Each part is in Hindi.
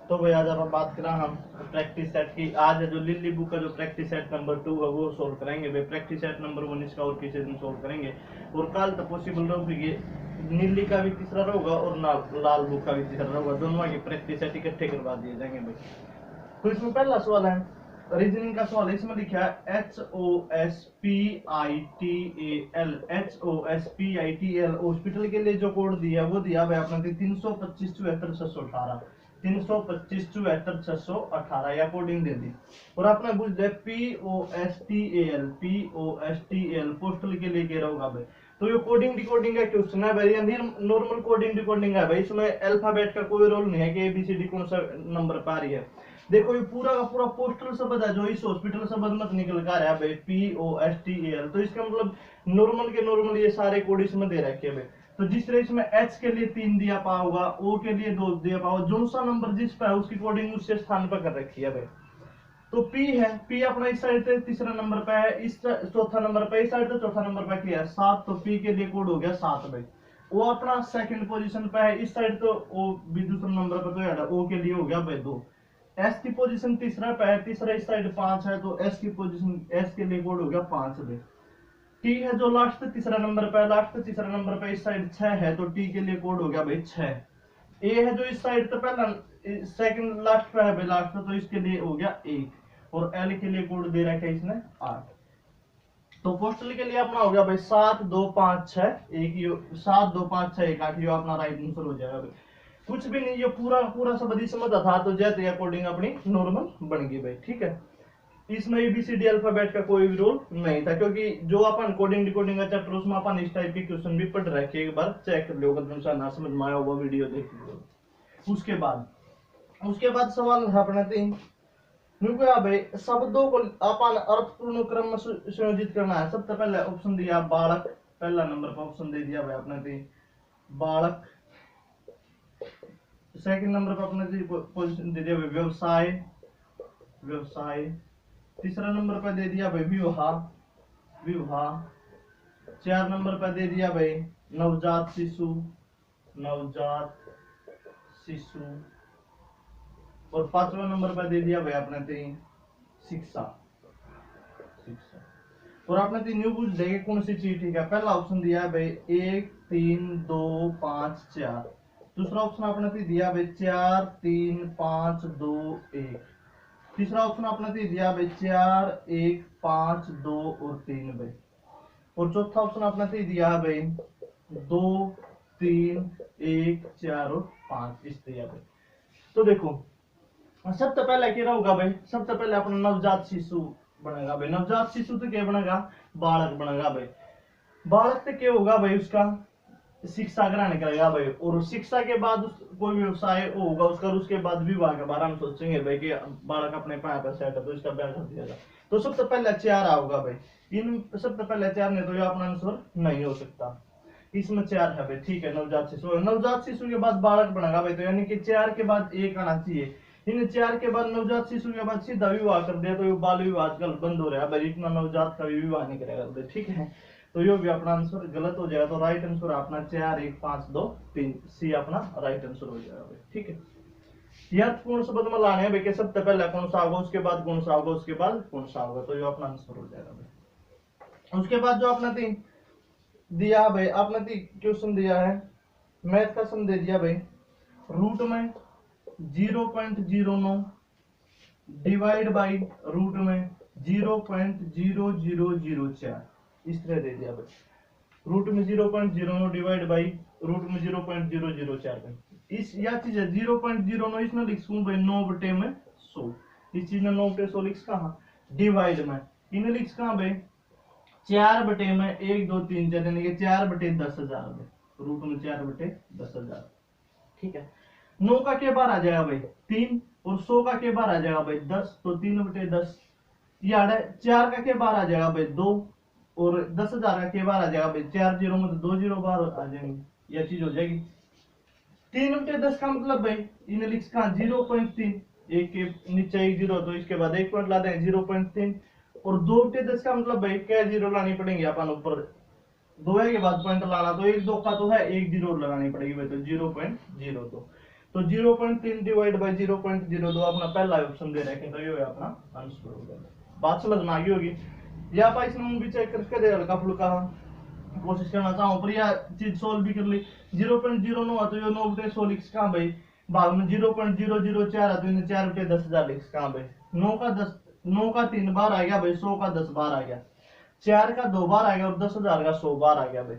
तो भाई आज आप बात करें हम प्रैक्टिस सेट की। आज है जो लिली बुक का जो प्रैक्टिस सेट नंबर 2 है वो सोल्व करेंगे भाई। प्रैक्टिस सेट नंबर 1 इसका और किसी दिन सोल्व करेंगे। और कल तो पॉसिबल रहेगी नीली का भी तीसरा रहेगा और लाल बुक का भी तीसरा रहेगा, दोनों की प्रैक्टिस सेट इकट्ठे करवा दिए जाएंगे भाई। तो इसमें पहला सवाल है रीजनिंग का सवाल है। इसमें लिखा है HOSPITAL, HOSPITAL हॉस्पिटल के लिए जो कोड दिया वो दिया भाई अपने 325/74/618, 325/74/618 या कोडिंग दे दी। और आपने पूछ दिया POSTAL पोस्टल के लिए कह रहा होगा भाई। तो ये कोडिंग डिकोडिंग का क्वेश्चन है भाई, नॉर्मल कोडिंग डिकोडिंग है भाई। इसमें अल्फाबेट का कोई रोल नहीं है कि ABCD कौन सा नंबर पर आ रही है। देखो ये पूरा का पूरा पोस्टल शब्द है जो इस हॉस्पिटल शब्द मत निकल कर रहा है भाई, POSTAL। तो इसका मतलब नॉर्मल के नॉर्मल ये सारे कोड इसमें दे रखे हैं भाई। तो जिस तरह इसमें H के लिए 3 दिया पा होगा, O के लिए 2 दिया पा होगा, जो सा नंबर जिस पे है उसकी कोडिंग उससे स्थान पर कर रखी है भाई। तो P है, P अपना इस साइड से तीसरा नंबर पे है, इस चौथा नंबर पे, इस साइड से चौथा नंबर पे किया है 7। तो P के लिए कोड हो गया 7 भाई। वो अपना सेकंड पोजीशन पे है, इस साइड तो O भी दूसरा नंबर पे तो यार O के लिए हो गया भाई 2। S की पोजीशन तीसरा पे है, तीसरा इस साइड 5 है, तो S की पोजीशन S के लिए कोड हो गया 5 भाई। T है जो लास्ट तीसरा नंबर पे है, लास्ट तीसरा नंबर पे इस साइड 6 है, तो T के लिए कोड हो गया भाई 6। A है जो इस साइड तो पहला सेकंड लास्ट पे है भाई, लास्ट तो इसके लिए हो गया 1। और L के लिए कोड दे रखा है इसने 8। तो पोस्टल के लिए अपना हो गया भाई 7 2 5 6 1, 7 2 5 6 1 8, ये अपना राइट आंसर हो जाएगा भाई। कुछ भी नहीं, ये पूरा पूरा सब यदि समझ था तो जैसे अकॉर्डिंग अपनी नॉर्मल बन गई भाई, ठीक है। इसमें ABCD अल्फाबेट का कोई भी रोल नहीं था, क्योंकि जो अपन कोडिंग डिकोडिंग का चैप्टर उसमें अपन इस टाइप के क्वेश्चन भी पढ़ रखे, एक बार चेक कर लो अगर तुमसे ना समझ में आया होगा वीडियो देख लो। उसके बाद सवाल था अपने 3 भाई, शब्दों को अपन अर्थपूर्ण क्रम में संयोजित करना है। सबसे पहले ऑप्शन दिया बालक, पहला नंबर पर ऑप्शन दे दिया भाई अपने 3 बालक। सेकंड नंबर पर अपने पोजीशन दे दिया भाई व्यवसाय, व्यवसाय। तीसरा नंबर पर दे दिया भाई विवाह, विवाह। 4 नंबर पर दे दिया भाई नवजात शिशु, नवजात शिशु। और 5वां नंबर पर दे दिया भाई अपने 3 शिक्षा, शिक्षा। और आपने 3 न्यू पूछ देंगे कौन सी चीज ठीक है। पहला ऑप्शन दिया है भाई 1 3 2 5 4। दूसरा ऑप्शन आपने दिया भाई 4 3 5 2 1। तीसरा ऑप्शन आपने दिया भाई 4 1 5 2 और 3 भाई। और चौथा ऑप्शन आपने दिया है भाई 2 3 1 4 और 5 इस दिया भाई। तो देखो सबसे पहले क्या होगा भाई, सबसे पहले अपना नवजात शिशु बनेगा भाई। नवजात शिशु तो क्या बनेगा, बालक बनेगा भाई। बालक तो क्या होगा भाई, उसका शिक्षा ग्रहण करेगा भाई। और शिक्षा के बाद कोई व्यवसाय होगा उसका, उसके बाद विवाह के बारे में सोचेंगे भाई कि बालक अपने पाए पर सेट है तो इसका ब्याह कर दिया जाए। तो सबसे पहले 4 होगा भाई। इन सबसे पहले 4 ने तो ये अपना आंसर नहीं हो सकता। इसमें 4 है भाई, ठीक है। नवजात शिशु, नवजात शिशु के बाद बालक बनेगा भाई, तो यानी कि 4 के बाद 1 आना चाहिए। इन 4 के बाद नवजात शिशु के बाद सीधा विवाह कर दिया तो ये बाल विवाह आजकल बंद हो रहा है भाई, इतना नवजात का भी विवाह नहीं करेगा भाई, ठीक है। तो ये भी अपना आंसर गलत हो जाएगा। तो राइट आंसर अपना 4 1 5 2 3 सी अपना राइट आंसर हो जाएगा भाई, ठीक है। यह कौन सा शब्द में लाने हैं भाई, सबसे पहले कौन सा होगा, उसके बाद कौन सा होगा, उसके बाद कौन सा होगा, तो ये अपना आंसर हो जाएगा भाई। उसके बाद जो अपना 3 दिया भाई, आपने क्वेश्चन दिया है मैथ का सम दे दिया भाई, रूट में 0.09 डिवाइड बाई रूट में 0.0004 इस तरह दे दिया भाई। रूट में 0.09 डिवाइड बाई रूट में 0.004 भाई। इस या चीज है 0.09 इसमें लिखूं भाई 9 बटे में 100। इस चीज में 9 बटे 100 लिख कहा, डिवाइड में इन्हें लिख कहा भाई 4 बटे में 1 2 3 4 यानी कि 4 बटे 10,000 में, रूट में 4 बटे 10,000, ठीक है। 9 का के बार आ जाएगा भाई 3 और 100 का के बार आ जाएगा भाई 10, तो 3 बटे 10। याद है 4 का के बार आ जाएगा भाई 2 और 10,000 का के बार आ जाएगा भाई 4 जीरो में तो 2 जीरो बार आ जाएंगे, यह चीज हो जाएगी। 3 बटे 10 का मतलब भाई इन्हें लिख का 0.3, एक के नीचे 1 जीरो तो इसके बाद 1 पॉइंट ला देंगे 0.3। और 2 बटे 10 का मतलब भाई क्या जीरो लानी पड़ेंगे अपन ऊपर, 2 के बाद पॉइंट लाना, तो 1 2 का तो है 1 जीरो लगानी पड़ेगी भाई, तो 0.02। तो 0.3 डिवाइड बाई 0.02 अपना पहला ऑप्शन दे रखे, तो ये अपना आंसर हो गया। बात समझ में आ गई होगी। या आप इसमें भी चेक करके दे हल्का फुल्का कोशिश करना चाहूँ पर यह चीज सोल्व भी कर ली। 0.09 है तो ये 9 बटे 100 लिख कहाँ भाई, भाग में 0.004 है तो इन्हें 4 बटे 10,000 लिख कहाँ भाई, 9 का 3 बार आ गया भाई, 100 का 10 बार आ गया, 4 का 2 बार आ गया और 10,000 का 100 बार आ गया भाई।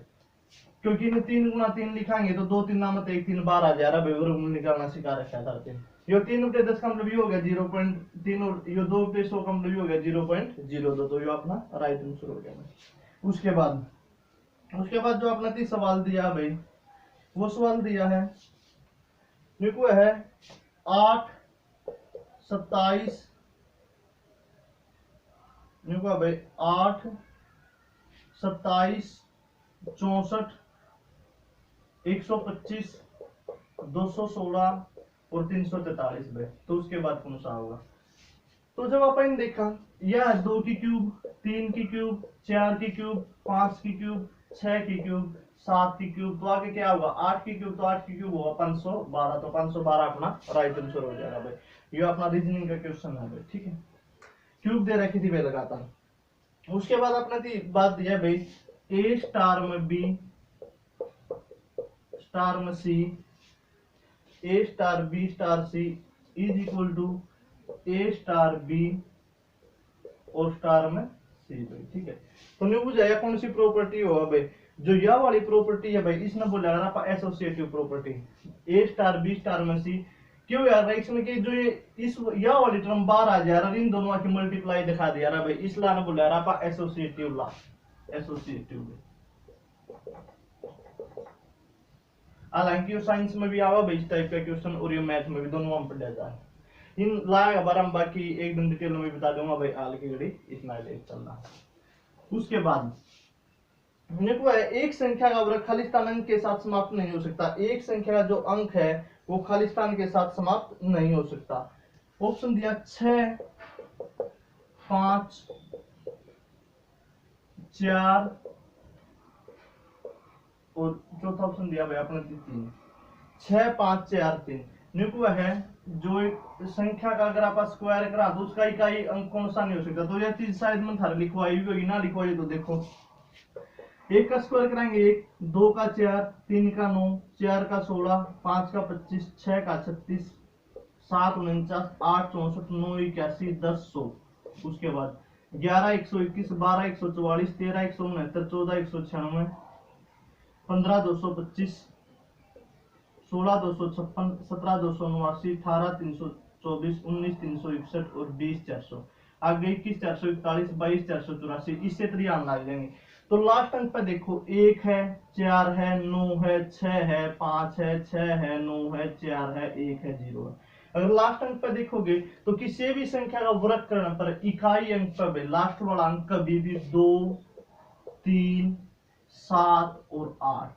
क्योंकि इन्हें 3 गुना 3 लिखाएंगे तो 2 3 नाम 1 3 बार आ जा रहा भाई, वर्गमूल निकालना सिखा रखा था तीन। ये 3 बटे 10 का मतलब ये हो गया 0.3 और ये 2 बटे 100 का मतलब ये हो गया 0.02, तो ये अपना राइट आंसर हो गया। उसके बाद जो अपना 30 सवाल दिया भाई, वो सवाल दिया है देखो है 8 27 देखो भाई 8 27 64 125 216 और 343 भाई। तो उसके बाद कौन सा होगा, तो जब अपन देखा यह 2 की क्यूब, 3 की क्यूब, 4 की क्यूब, 5 की क्यूब, 6 की क्यूब, 7 की क्यूब, तो आगे क्या होगा 8 की क्यूब, तो 8 की क्यूब होगा 512, तो 512 अपना राइट आंसर हो जाएगा भाई। ये अपना रीजनिंग का क्वेश्चन है भाई, ठीक है। क्यूब दे रखी थी भाई लगातार। उसके बाद अपना बात दिया भाई ए स्टार में बी स्टार में C, A star B star C is equal to A star B और स्टार में सी भाई, ठीक है। तो नहीं बुझाया कौन सी प्रॉपर्टी होगा भाई, जो यह वाली प्रॉपर्टी है भाई इसने बोला ना एसोसिएटिव प्रॉपर्टी, ए स्टार बी स्टार में सी। क्यों यार इसमें कि जो ये इस यह वाली टर्म बाहर आ जा रहा है, इन दोनों की मल्टीप्लाई दिखा दिया रहा भाई, इस ला ने बोला रहा एसोसिएटिव ला, एसोसिएटिव। हालांकि साइंस में भी आवा भाई इस टाइप का क्वेश्चन, और ये मैथ में भी, दोनों में पढ़ जाता है। इन लाया बार हम बाकी एक दिन डिटेल में बता दूंगा भाई, हाल की घड़ी इतना ले चलना। उसके बाद देखो है एक संख्या का वर्ग खालिस्तान अंक के साथ समाप्त नहीं हो सकता, एक संख्या का जो अंक है वो खालिस्तान के साथ समाप्त नहीं हो सकता। ऑप्शन दिया 6 5 4 और चौथा ऑप्शन दिया भाई अपने 3, 6 5 4 3। निको है जो एक संख्या का अगर आप स्क्वायर करा तो उसका इकाई अंक कौन सा नहीं हो सकता, तो यह चीज शायद में थारे लिखवाई भी होगी ना लिखवाई, तो देखो एक का स्क्वायर कराएंगे 1, 2 का 4, 3 का 9, 4 का 16, 5 का 25, 6 का 36, 7 49, 8 64, 9 81, 10 100। उसके बाद 11 121, 12 144, 13 169, 14 196, 15 225, 16 256, 17 289, 18 324, 19 361 और 20 400। आगे 21 441, 22 484, इससे त्रियान ला लेंगे। तो लास्ट अंक पे देखो 1 है, 4 है, 9 है, 6 है, 5 है, 6 है, 9 है, 4 है, 1 है, 0 है। अगर लास्ट अंक पे देखोगे तो किसी भी संख्या का वर्ग करने पर इकाई अंक पर लास्ट वाला अंक कभी भी 2 3 7 और 8,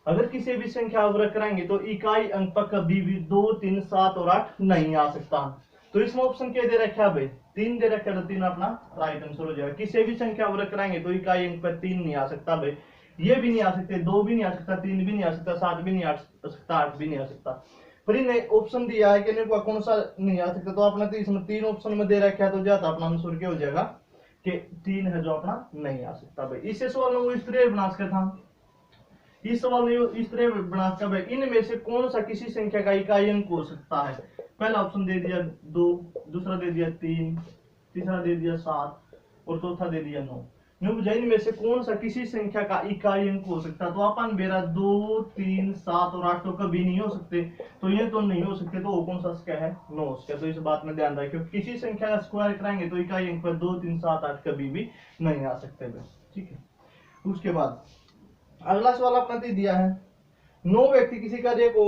अगर किसी भी संख्या वर्ग कराएंगे तो इकाई अंक पर कभी भी 2 3 7 और 8 नहीं आ सकता। तो इसमें ऑप्शन क्या दे रखा है भाई 3 दे रखा है, तो 3 अपना राइट आंसर हो जाएगा। किसी भी संख्या वर्ग कराएंगे तो इकाई अंक पर 3 नहीं आ सकता भाई, ये भी नहीं आ सकते, 2 भी नहीं आ सकता, 3 भी नहीं आ सकता, 7 भी नहीं आ सकता, 8 भी नहीं आ सकता। पर इन्हें ऑप्शन दिया है कि कौन सा नहीं आ सकता, तो अपना तो इसमें 3 ऑप्शन में दे रखा है, तो ज्यादा अपना आंसर क्या हो जाएगा कि 3 है जो अपना नहीं आ सकता भाई। इसे सवाल में वो इस तरह बना सकता था, इस सवाल में इस तरह बना सकता भाई इनमें से कौन सा किसी संख्या का इकाई अंक हो सकता है। पहला ऑप्शन दे दिया 2, दूसरा दे दिया 3, तीसरा दे दिया 7 और चौथा दे दिया 9। इनमें से कौन सा किसी संख्या का इकाई अंक हो सकता, तो अपन मेरा 2 3 7 और 8 तो कभी नहीं हो सकते, तो ये तो नहीं हो सकते, तो वो कौन सा स्क्वायर है 9 स्क्वायर। तो इस बात में ध्यान रखिए किसी संख्या का स्क्वायर कराएंगे तो इकाई अंक पर 2 3 7 8 कभी भी नहीं आ सकते बस, ठीक है। उसके बाद अगला सवाल अपना दे दिया है 9 व्यक्ति किसी कार्य को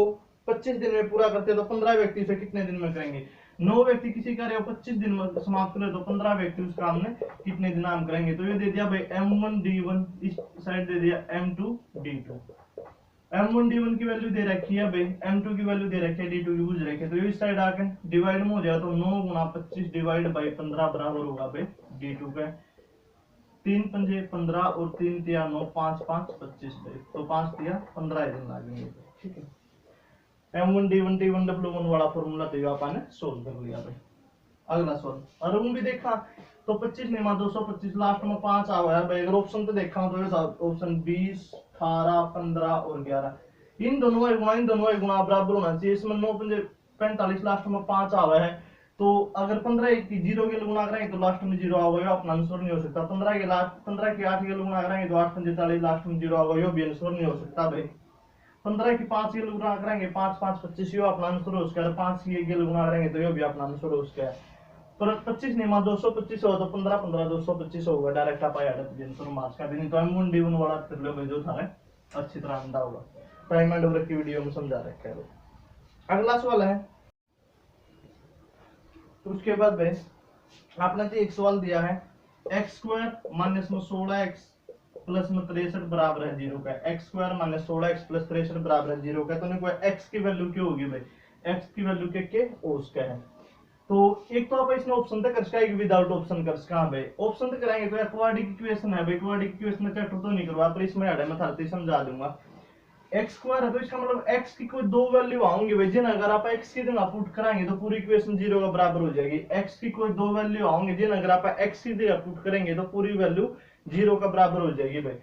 25 दिन में पूरा करते हैं तो 15 व्यक्ति उसे कितने दिन में करेंगे। 9 व्यक्ति किसी कार्य को 25 दिन में समाप्त करें तो 15 व्यक्ति उस काम में कितने दिन काम करेंगे। तो ये दे दिया भाई m1 d1, इस साइड दे दिया m2 d2। m1 d1 की वैल्यू दे रखी है भाई, m2 की वैल्यू दे रखी है, d2 की बुझ रखी है, तो ये इस साइड आके डिवाइड में हो जाए तो 9 गुना 25 डिवाइड बाई 15 बराबर होगा भाई d2 का 3 पंजे 15 और 3 तिया 9, 5 5 25 भाई, तो 5 तिया 15 दिन लगेंगे, ठीक है। M1D1T1W1 वाला फॉर्मूला तो ये अपन ने सोल्व कर लिया भाई। अगला सवाल और भी देखा तो 25 निमा 225 लास्ट में 5 आ गया भाई। अगर ऑप्शन तो देखा तो ये ऑप्शन 20 18 15 और 11 इन दोनों का गुणा बराबर होना चाहिए। इसमें 9 5 45 लास्ट में 5 आ गया है तो अगर 15 की 0 के गुणा करेंगे तो लास्ट में 0 आ गया, अपना आंसर नहीं हो सकता। 15 के 8 के गुणा करेंगे तो 8 5 40 लास्ट में 0 आ गया, भी आंसर नहीं हो सकता भाई। 15 की 5 के गुणा करेंगे 5 5 25 यो अपना आंसर हो उसका। 5 के गुणा करेंगे तो यो भी अपना आंसर हो उसका। पर 25 निमा 225 हो तो 15 15 225 होगा, डायरेक्ट आप आया आंसर मार्क्स का भी नहीं तो M1 D1 वाला कर लो भाई, जो था अच्छी तरह अंडा होगा। टाइम एंड ओवर की वीडियो में समझा रखा है। अगला सवाल है तो उसके बाद भाई आपने तो एक सवाल दिया है एक्स स्क्वायर माइनस में 16x प्लस में 63 बराबर है 0 का। X square minus 16x plus 63 बराबर है 0 का। तो नहीं एक्स की वैल्यू क्या होगी भाई, एक्स की वैल्यू के उसका है। तो एक तो आप इसमें ऑप्शन तक कर सका है विदाउट ऑप्शन कर सका भाई। ऑप्शन तक कराएंगे तो क्वाड्रेटिक इक्वेशन है भाई, क्वाड्रेटिक इक्वेशन में चैप्टर तो नहीं करवा पर इसमें ऐड मैं थारती समझा दूंगा। एक्स स्क्वायर है तो इसका मतलब एक्स की कोई दो वैल्यू आऊंगी भाई, जिन अगर आप एक्स की जगह पुट कराएंगे तो पूरी इक्वेशन 0 का बराबर हो जाएगी। एक्स की कोई दो वैल्यू आऊंगी, जिन अगर आप एक्स की जगह पुट करेंगे तो पूरी वैल्यू 0 का बराबर हो जाएगी भाई।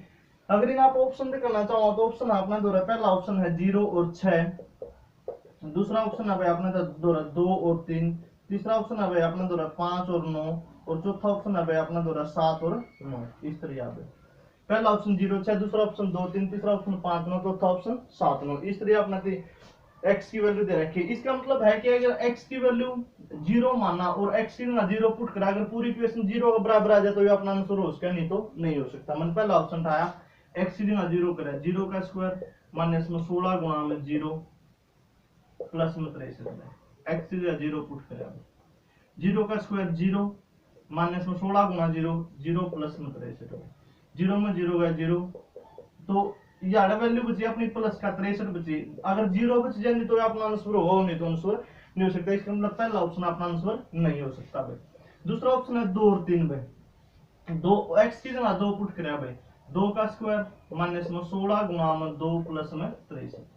अगर इन आप ऑप्शन पे करना चाहो तो ऑप्शन आपने दो, पहला ऑप्शन है 0 और 6, दूसरा ऑप्शन है भाई आपने दो 2 और 3, तीसरा ऑप्शन है भाई आपने दो 5 और 9 और चौथा ऑप्शन है भाई आपने दो 7 और 9। इस तरह यहाँ पे पहला ऑप्शन 0 6, दूसरा ऑप्शन 2 3, तीसरा ऑप्शन 5 9, चौथा ऑप्शन 7 9। इस तरह आपने एक्स की वैल्यू दे रखी है। इसका मतलब है कि अगर एक्स की वैल्यू 0 माना और एक्स की जगह 0 पुट करा, अगर पूरी इक्वेशन 0 का बराबर आ जाए तो ये अपना आंसर हो सकता, नहीं तो नहीं हो सकता। मैंने पहला ऑप्शन उठाया एक्स की जगह 0 करा, 0 का स्क्वायर माइनस में 16 गुणा में 0 प्लस में 63 एक्स की जगह 0 पुट करा, 0 का स्क्वायर 0 माइनस में 16 गुणा 0 0 प्लस में 63, 0 में 0 गया 0 तो यार वैल्यू बची अपनी प्लस का 63 बची। अगर 0 बच जाए तो अपना आंसर हो, नहीं तो आंसर नहीं हो सकता। इसका मतलब पहला ऑप्शन अपना आंसर नहीं हो सकता भाई। दूसरा ऑप्शन है 2 और 3 भाई। 2 एक्स की जगह 2 पुट करा भाई, 2 का स्क्वायर माइनस में 16 गुणा में 2 प्लस में 63,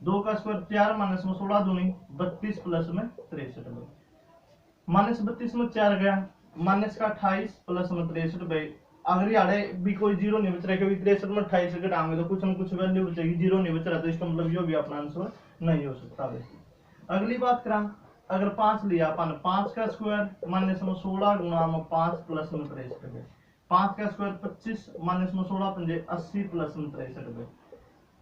2 का स्क्वायर 4 माइनस में 16 दूनी 32 प्लस में 63 भाई। माइनस 32 में 4 गया, माइनस का 28 प्लस में 63 भाई। अगर यारे भी कोई 0 नहीं बच रहा, क्योंकि 63 में 28 से घटाएंगे तो कुछ न कुछ वैल्यू बचेगी, 0 नहीं बच रहा तो इसका मतलब यो भी अपना आंसर नहीं हो सकता भाई। अगली बात करा, अगर 5 लिया अपन, 5 का स्क्वायर माइनस में 16 गुणा में 5 प्लस में 63, 5 का स्क्वायर 25 माइनस में 16 पंजे 80 प्लस में 63 भाई।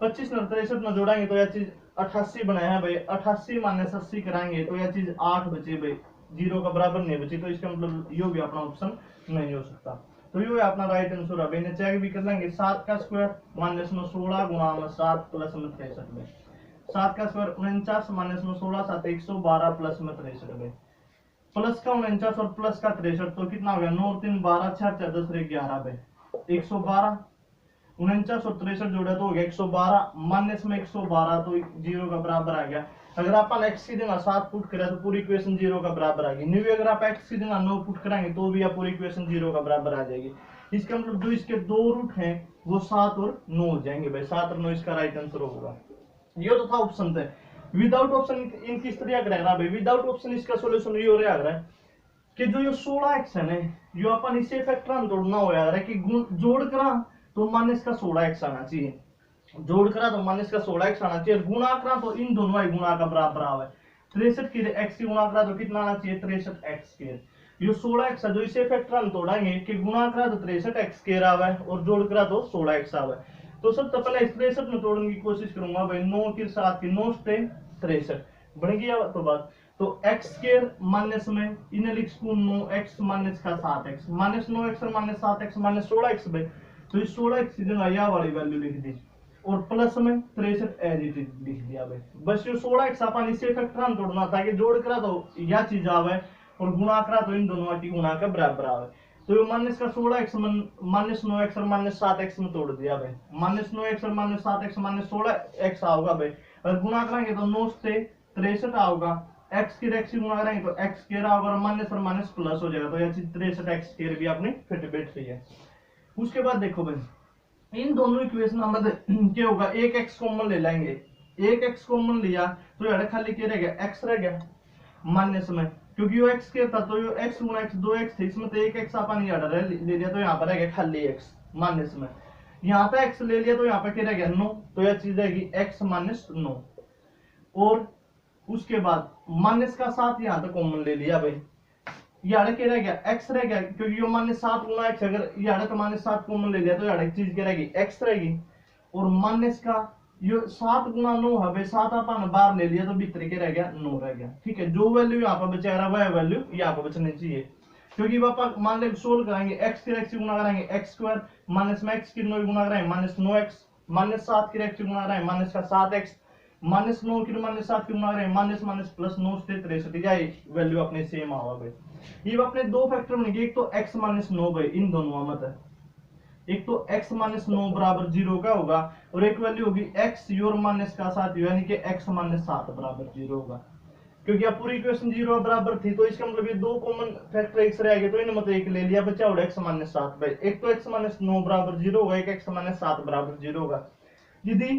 25 और 63 में जोड़ेंगे तो यह चीज 88 बनाया है भाई। 88 माइनस 80 कराएंगे तो यह चीज 8 बचे भाई, 0 का बराबर नहीं बची, तो इसका मतलब यो भी अपना ऑप्शन नहीं हो सकता। तो यो है अपना राइट आंसर है भाई। चेक भी कर लेंगे, 7 का स्क्वायर माइनस में 16 गुणा में 7 प्लस में 63 में, 7 का स्क्वायर 49 माइनस में 16 7 112 प्लस में 63 में, प्लस का 49 और प्लस का 63 तो कितना हो गया 9 3 12 6 4 10 11 भाई 112, 49 और 63 जोड़ा तो हो गया 112, माइनस में 112 तो 0 का बराबर आ गया। अगर आप एक्स की जगह 7 पुट करें तो पूरी इक्वेशन 0 का बराबर आ गई। न्यू अगर आप एक्स की जगह 9 पुट कराएंगे तो भी आप पूरी इक्वेशन 0 का बराबर आ जाएगी। इसका मतलब जो इसके दो रूट हैं वो 7 और 9 हो जाएंगे भाई, 7 और 9 इसका राइट आंसर होगा। ये तो था ऑप्शन थे। विदाउट ऑप्शन इन किस तरह का रहेगा भाई, विदाउट ऑप्शन इसका सोल्यूशन ये हो रहा है कि जो ये 16x है ना, यो अपन इसे फैक्टर तोड़ना हो यार है कि जोड़ करा तो माइनस का 16x आना चाहिए, जोड़ करा तो माइनस का 16x आना चाहिए, गुणा करा तो इन दोनों ही गुणा का बराबर आवे। 63 की x की गुणा करा तो कितना आना चाहिए 63x स्क्वायर। ये 16x है जो इसे फैक्टर तोड़ेंगे कि गुणा करा तो 63x स्क्वायर आवे और जोड़ करा तो 16x आवे। तो सबसे पहले इस 63 में तोड़ने की कोशिश करूंगा भाई, 9 के साथ की 9 से 63 बन गया तो बात। तो x स्क्वायर माइनस में इन्हें लिख सकूं 9x माइनस का 7x माइनस 9x और माइनस 7x माइनस 16x भाई। तो इस 16x की जगह यह वाली वैल्यू लिख दी और प्लस में 63 एज इट इज लिख दिया भाई। बस ये 16x अपन इसे फैक्टर तोड़ना था कि जोड़ करा तो यह चीज आवे और गुणा करा तो इन दोनों की गुणा का बराबर आवे। तो ये माइनस का 16x माइनस 9x और माइनस 7x में तोड़ दिया भाई। माइनस 9x और माइनस 7x माइनस 16x आओगा भाई, और गुणा करेंगे तो 9 से 63 आओगा, x की x गुणा करेंगे तो x स्क्वायर आओगा और माइनस प्लस हो जाएगा। तो यह चीज 63x स्क्वायर भी अपनी फिट बैठ रही है। उसके बाद देखो भाई इन दोनों इक्वेशन में क्या होगा, एक x कॉमन ले लेंगे एक एक्स कॉमन लिया तो यार खाली क्या रह गया, एक्स रह गया माइनस में, क्योंकि यो एक्स के था तो यो एक्स गुना एक्स 2x थे, इसमें तो एक एक्स अपन यार ले लिया तो यहाँ पर रह गया खाली एक्स माइनस में, यहाँ पे एक्स ले लिया तो यहाँ पे क्या रह गया 9, तो यह चीज रहेगी एक्स माइनस 9। और उसके बाद माइनस का 7 यहाँ पे कॉमन ले लिया भाई, यार क्या रह गया, एक्स रह गया, क्योंकि यो माइनस 7 गुना एक्स, अगर यार तो माइनस 7 कॉमन ले लिया तो यार एक चीज क्या रहेगी, एक्स रहेगी। और माइनस का यो 7 गुना 9 है भाई, 7 अपन बाहर ले लिया तो भीतर के रह गया 9 रह गया, ठीक है। जो वैल्यू यहाँ पर बचा रहा वह वैल्यू यहाँ पर बचनी चाहिए, क्योंकि पापा मान ले सोल्व कराएंगे, एक्स की एक्स गुना कराएंगे एक्स स्क्वायर, माइनस में एक्स की 9 गुना कराएंगे माइनस 9x, माइनस 7 की एक्स गुना कराएंगे माइनस का 7x, माइनस 9 की माइनस 7 की गुना कराएंगे माइनस माइनस प्लस 9 से 63, जाए वैल्यू अपने सेम आवा भाई। ये अपने दो फैक्टर बनेंगे, एक तो x माइनस 9 भाई, इन दोनों मत है, एक तो x माइनस 9 बराबर 0 का होगा, और एक वैल्यू होगी x योर माइनस का 7 यानी कि x माइनस 7 बराबर 0 होगा, क्योंकि अब पूरी इक्वेशन 0 बराबर थी, तो इसका मतलब ये दो कॉमन फैक्टर x रह गए, तो इन्हें मतलब एक ले लिया बचा और x माइनस 7 भाई, एक तो x माइनस 9 बराबर 0 होगा, एक x माइनस 7 बराबर 0 होगा। यदि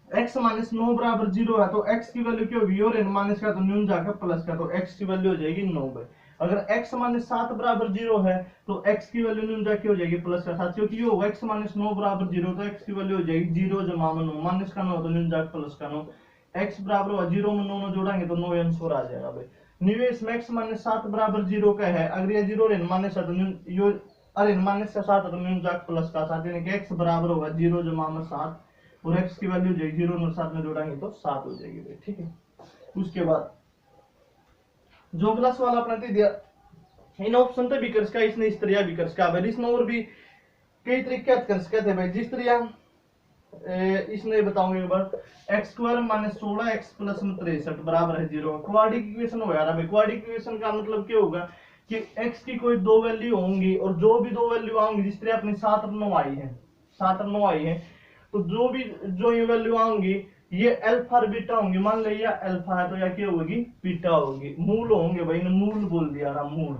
x माइनस 9 बराबर 0 है तो x की वैल्यू क्या होगी, और माइनस का तो न्यून जाकर प्लस का, तो x की वैल्यू हो जाएगी 9 भाई। अगर x माइनस 7 बराबर 0 है तो x की वैल्यू न्यून जाके हो जाएगी प्लस का 7, क्योंकि ये होगा x माइनस 9 बराबर 0, तो x की वैल्यू हो जाएगी 0 जमा 9, माइनस का 9 तो न्यून जाके प्लस का 9, x बराबर होगा 0 में 9 जोड़ेंगे तो 9 आंसर आ जाएगा भाई। न्यू इसमें x माइनस 7 बराबर 0 का है, अगर ये 0 रेन माइनस है तो न्यून यो अरे माइनस का 7 है तो न्यून जाके प्लस का 7, यानी कि x बराबर होगा 0 जमा 7, और x की वैल्यू जाएगी 0 और 7 में जोड़ेंगे तो 7 हो जाएगी भाई, ठीक है। उसके बाद जो क्लास वाला अपना दे दिया इन ऑप्शन तो भी कर सका, इसने इस तरह भी कर सका भाई, इसने और भी कई तरीके कर सकते थे भाई, जिस तरह इसने बताऊंगा एक बार, x square minus 16 x plus 63 बराबर है 0, क्वाड्रिक इक्वेशन हो यार भाई। क्वाड्रिक इक्वेशन का मतलब क्या होगा कि x की कोई दो वैल्यू होंगी, और जो भी दो वैल्यू आएंगी, जिस तरह अपनी 7 और 9 आई है, 7 और 9 आई है, तो जो ये वैल्यू आएंगी ये अल्फा और बीटा होंगी, मान लिया अल्फा है तो या क्या होगी, बीटा होगी, मूल होंगे भाई, मूल बोल दिया रहा, मूल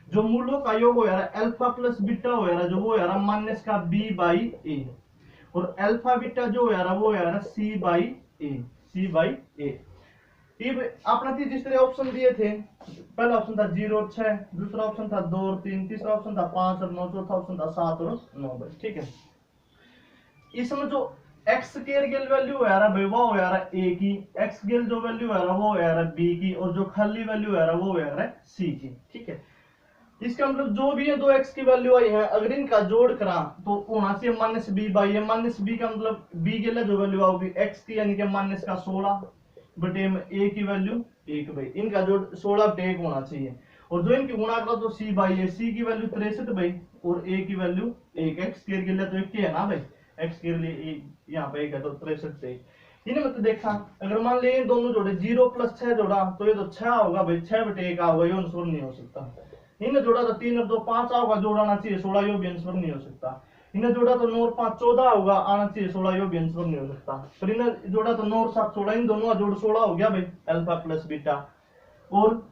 जो मूलों का योग हो यार अल्फा प्लस बीटा हो यार, जो वो यार माइनस का b बाई ए, और अल्फा बीटा जो यार वो यार c by A, c by A. अपना जिस तरह ऑप्शन दिए थे, पहला ऑप्शन था 0 और 6, दूसरा ऑप्शन था 2 और 3, तीसरा ऑप्शन था 5 और 9, चौथा ऑप्शन था 7 और 9 भाई, ठीक है। इसमें जो एक्स के रियल वैल्यू है भाई वो हो यार a की, एक्स के जो वैल्यू है वो है यार b की, और जो खाली वैल्यू है वो है यार c की, ठीक है। इसका मतलब जो भी है दो एक्स की वैल्यू आई है, अगर इनका जोड़ करा तो होना चाहिए minus b by a, minus b का मतलब बी के लिए जो वैल्यू आएगी एक्स की, यानी कि माइनस का 16 बटे में ए की वैल्यू 1 भाई, इनका जोड़ 16 बटे 1 होना चाहिए, और जो इनकी गुणा करा तो सी बाई ए, सी की वैल्यू 63 भाई, और ए की वैल्यू 1, एक्स के लिए तो 1 है ना भाई, एक्स के लिए यहाँ पे 1 है तो 63 पे इन्हें मतलब देखा, अगर मान लिया दोनों जोड़े 0 प्लस 6 जोड़ा तो ये तो 6 होगा भाई, 6 बटे 1 होगा, ये आंसर नहीं हो सकता। इन्हें जोड़ा तो 3 और 2 5 होगा, जोड़ाना चाहिए 16, यो भी आंसर नहीं हो सकता। इन्हें जोड़ा तो 9 और 5 14 होगा, आना चाहिए 16, यो भी आंसर नहीं हो सकता। फिर इन्हें जोड़ा तो 9 और 7 16, इन दोनों का जोड़ 16 हो गया भाई, अल्फा प्लस बीटा। और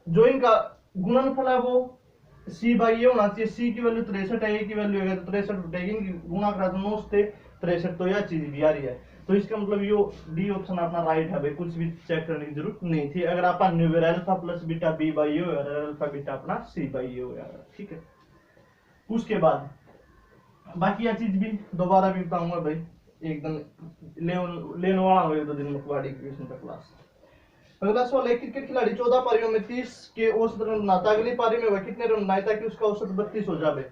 जो इनका गुणनफल है वो सी बाई ए होना चाहिए, सी की वैल्यू 63 है, ए की वैल्यू है तो 63 उठेगी, इनकी गुणा करा तो 9 से 63, तो यह चीज भी आ रही है, तो इसका मतलब यो डी ऑप्शन अपना राइट है भाई, कुछ भी चेक करने की जरूरत नहीं थी। अगर आप numeral alpha plus beta B by A और अल्फा बीटा अपना सी बाई ए हो यार, ठीक है। उसके बाद बाकी यह चीज भी दोबारा भी बताऊंगा भाई, एकदम लेने वाला हूँ एक दो दिन में क्वाड्रिक इक्वेशन का क्लास। अगला सवाल है, क्रिकेट खिलाड़ी 14 पारियों में 30 के औसत रन बनाता, अगली पारी में वह कितने रन बनाए ताकि उसका औसत 32 हो जाए।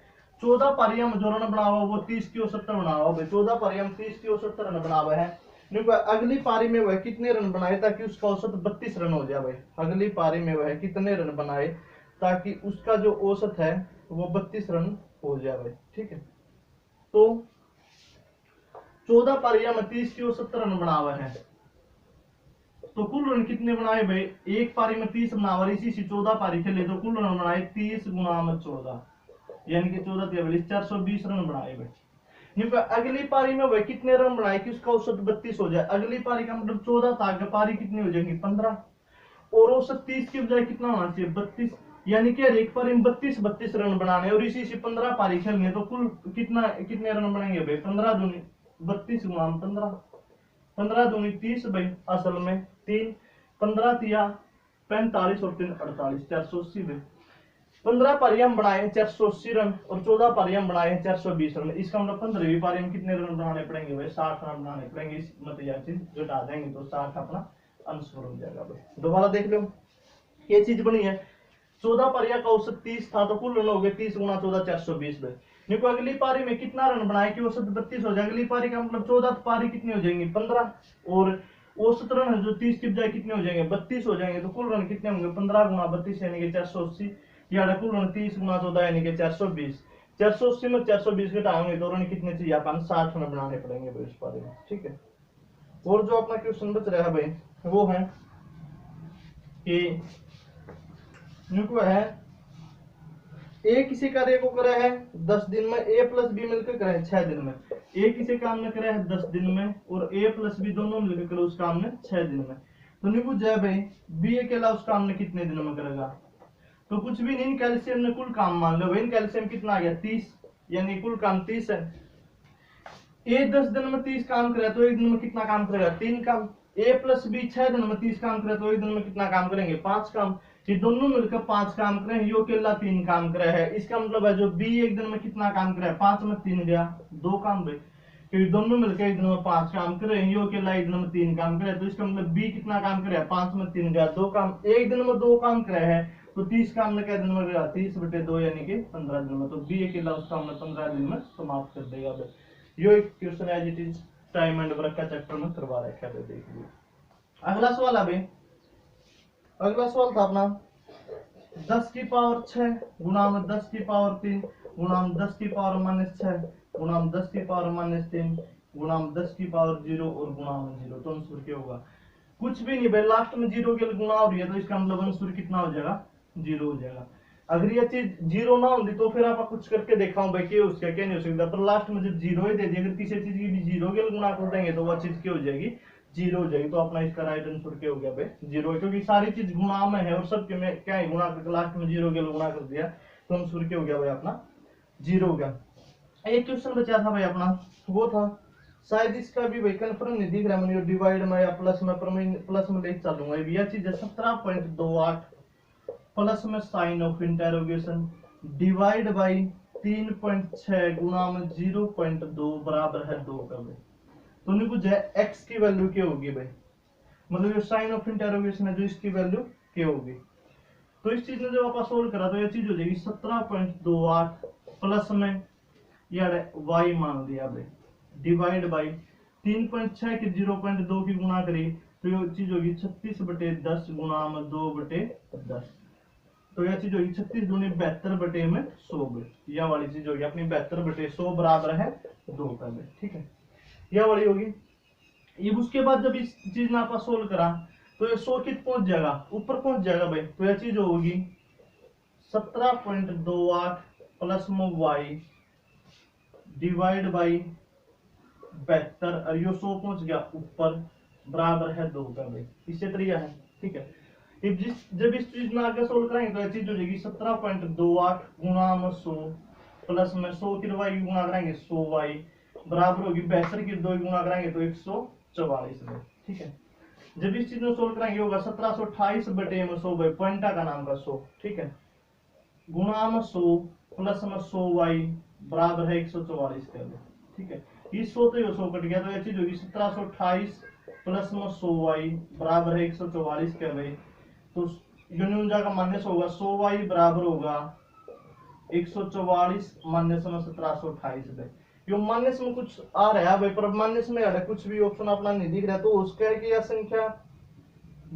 14 पारियां में जो रन बना हुआ वो 30 की औसत रन बना हुआ, 14 पारियां में 30 की औसत रन बना हुआ है, अगली पारी में वह कितने रन बनाए ताकि उसका औसत 32 रन हो जाए भाई। अगली पारी में वह कितने रन बनाए ताकि उसका जो औसत है वो 32 रन हो जाए भाई, ठीक है। तो 14 पारियां में 30 की औसत रन बना हुआ है, तो कुल रन कितने बनाए भाई, एक पारी में 30 बना हुआ, इसी से 14 पारी खेले तो कुल रन बनाए 30 गुना 14, यानी कि 14 43 420 रन बनाए भाई। अगली पारी में वह कितने रन बनाए कि उसका औसत 32 हो जाए। अगली पारी का मतलब 14 था, अगली पारी कितनी हो जाएगी 15, और औसत 30 की बजाय कितना होना चाहिए 32, यानी कि एक पारी में 32 रन बनाने, और इसी से 15 पारी खेलनी है, तो कुल कितने रन बनेंगे भाई 15 दूनी 32 गुना 15, 15 दूनी 30 भाई, असल में 3, 15 तिया 45 और 3 48, 480 भाई। 15 पारी हम बनाए 480 रन और 14 पारी हम बनाए 420 रन। इसका मतलब 15वीं पारी में कितने रन बनाने पड़ेंगे भाई? 60 रन बनाने पड़ेंगे। इस मतलब यह चीज घटा देंगे तो 60 अपना आंसर हो जाएगा भाई। दोबारा देख लो, ये चीज बनी है 14 पारियां का औसत 30 था तो कुल रन हो गए 30 गुना 14 420 भाई। देखो अगली पारी में कितना रन बनाए कि औसत 32 हो जाए। अगली पारी का मतलब 14 पारी कितनी हो जाएंगी 15 और औसत रन जो 30 की बजाय कितने हो जाएंगे 32 हो जाएंगे। तो कुल रन कितने होंगे 15 गुना 32 यानी कि 480 या कुल रन 30 गुना 14 यानी कि 420। 480 में 420 घटाएंगे तो रन कितने चाहिए अपन 60 रन बनाने पड़ेंगे भाई इस पारी में। ठीक है, और जो अपना क्वेश्चन बच रहा है भाई वो है कि है ए किसी कार्य को करे है 10 दिन में, ए प्लस बी मिलकर करे है 6 दिन में। ए किसी काम ने करे है 10 दिन में और ए प्लस बी दोनों मिलकर करे उस काम ने 6 दिन में। तो निकुल जय भाई बी अकेला उस काम ने कितने दिनों में करेगा? तो कुछ भी नहीं, कैल्शियम ने कुल काम मान लो भाई। कैल्शियम कितना आ गया 30, यानी कुल काम 30 है। ए 10 दिन में 30 काम करे तो एक दिन में कितना काम करेगा 3 काम। ए प्लस बी 6 दिन में 30 काम करे तो एक दिन में कितना काम करेंगे 5 काम। ये दोनों मिलकर 5 काम करें, यो अकेला 3 काम करे है। इसका मतलब है जो बी एक दिन में कितना काम करे 5 में 3 गया 2 काम भाई, क्योंकि दोनों मिलकर एक दिन में 5 काम करे, यो अकेला एक दिन में 3 काम करे। तो इसका मतलब बी कितना काम करे 5 में 3 गया 2 काम। एक दिन में 2 काम करे है तो 30 काम में क्या दिन में गया 30/2 यानी कि 15 दिन में। तो बी अकेला उस काम में 15 दिन में समाप्त कर देगा भाई। यो एक question as it is time and work का चैप्टर में करवा रखा है, देख लीजिए। अगला सवाल अभी, अगला सवाल था अपना 10 की पावर 6 गुणा में 10 की पावर 3 गुणा में 10 की पावर -6 गुणा में 10 की पावर -3 गुणा में 10 की पावर 0 और गुणा में 0। तो आंसर क्या होगा? कुछ भी नहीं भाई, लास्ट में 0 के गुणा हो रही है तो इसका मतलब आंसर कितना हो जाएगा 0 हो जाएगा। अगर ये चीज 0 ना होती तो फिर आप कुछ करके देखा भाई क्या उसका क्या नहीं हो सकता, पर लास्ट में जब 0 ही दे दिया, अगर किसी चीज की भी 0 के गुणा कर देंगे तो वह चीज क्या हो जाएगी 0 हो जाएगी। तो अपना इसका राइट आंसर क्या हो गया भाई 0, क्योंकि सारी चीज गुणा में है और सबके में क्या है गुणा करके लास्ट में 0 के गुणा कर दिया तो आंसर क्या हो गया भाई अपना 0 हो गया। एक क्वेश्चन बचा था भाई अपना, वो था शायद इसका भी भाई कंफर्म नहीं दिख रहा मुझे, डिवाइड में या प्लस में लेके चलूंगा। यह चीज है 17.28 प्लस में sign of interrogation divide by 3.6 गुणा में 0.2 बराबर है 2 का भाई। तो नहीं कुछ है x की वैल्यू क्या होगी भाई, मतलब ये साइन ऑफ इंटेरोगेशन है जो इसकी वैल्यू क्या होगी। तो इस चीज ने जब आप सोल्व करा तो ये चीज हो जाएगी 17.28 प्लस में यार y मान लिया भाई डिवाइड बाई 3.6 के 0.2 की गुणा करी तो ये चीज होगी 36/10 गुणा में 2/10। तो यह चीज होगी 36 दूनी 72 में 100 भाई। यह वाली चीज होगी अपनी 72/100 बराबर है 2 का भाई। ठीक है, यह वाली होगी। ये उसके बाद जब इस चीज ने आप सोल्व करा तो ये 100 कित पहुंच जाएगा ऊपर पहुंच जाएगा भाई। तो यह चीज होगी 17.28 प्लस में y डिवाइड बाई 72 और ये 100 पहुंच गया ऊपर बराबर है 2 का भाई। इससे तरीका है। ठीक है, जब इस चीज में आगे सोल्व करेंगे तो यह चीज हो जाएगी 17.28 गुणा में 100 प्लस में 100 की y गुणा करेंगे 100y बराबर होगी 72 की 2 गुणा करेंगे तो 144 में। ठीक है, जब इस चीज में सोल्व करेंगे होगा 1728/100 भाई पॉइंटा का नाम का 100। ठीक है, गुणा में 100 प्लस में 100y बराबर है 144 के। ठीक है, इस 100 तो ये 100 कट गया तो यह चीज होगी 1728 प्लस में 100y बराबर है 144 के भाई। तो यूनियन का माइनस होगा 100y बराबर होगा 144 माइनस में 1728 भाई। यो माइनस में कुछ आ रहा है भाई, पर माइनस में आ कुछ भी ऑप्शन अपना नहीं दिख रहा तो उसका है कि यह संख्या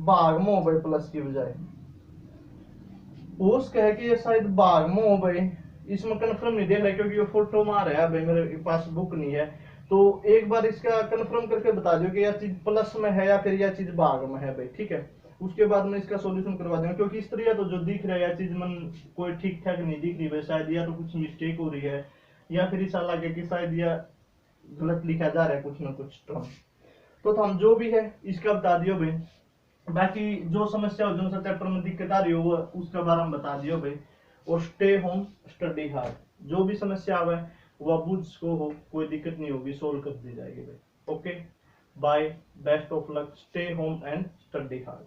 भाग में हो भाई प्लस की बजाय, उसका है कि ये शायद भाग में हो भाई। इसमें कंफर्म नहीं देख रहा क्योंकि ये फोटो में आ रहा है भाई, मेरे पास बुक नहीं है। तो एक बार इसका कंफर्म करके बता दो कि यह चीज प्लस में है या फिर यह चीज भाग में है भाई। ठीक है, उसके बाद में इसका सॉल्यूशन करवा दूंगा, क्योंकि इस तरह तो जो दिख रहा है यह चीज मन कोई ठीक ठाक नहीं दिख रही भाई। शायद या तो कुछ मिस्टेक हो रही है या फिर ऐसा लगे कि शायद यह गलत लिखा जा रहा है कुछ ना कुछ। तो हम जो भी है इसका बता दियो भाई। बाकी जो समस्या हो जो सा चैप्टर में दिक्कत आ रही हो वो उसका बारे में बता दियो भाई। और स्टे होम स्टडी हार्ड, जो भी समस्या आवे वह बुझ को हो कोई दिक्कत नहीं होगी, सोल्व कर दी जाएगी भाई। Okay. Bye, best of luck, stay home and study hard.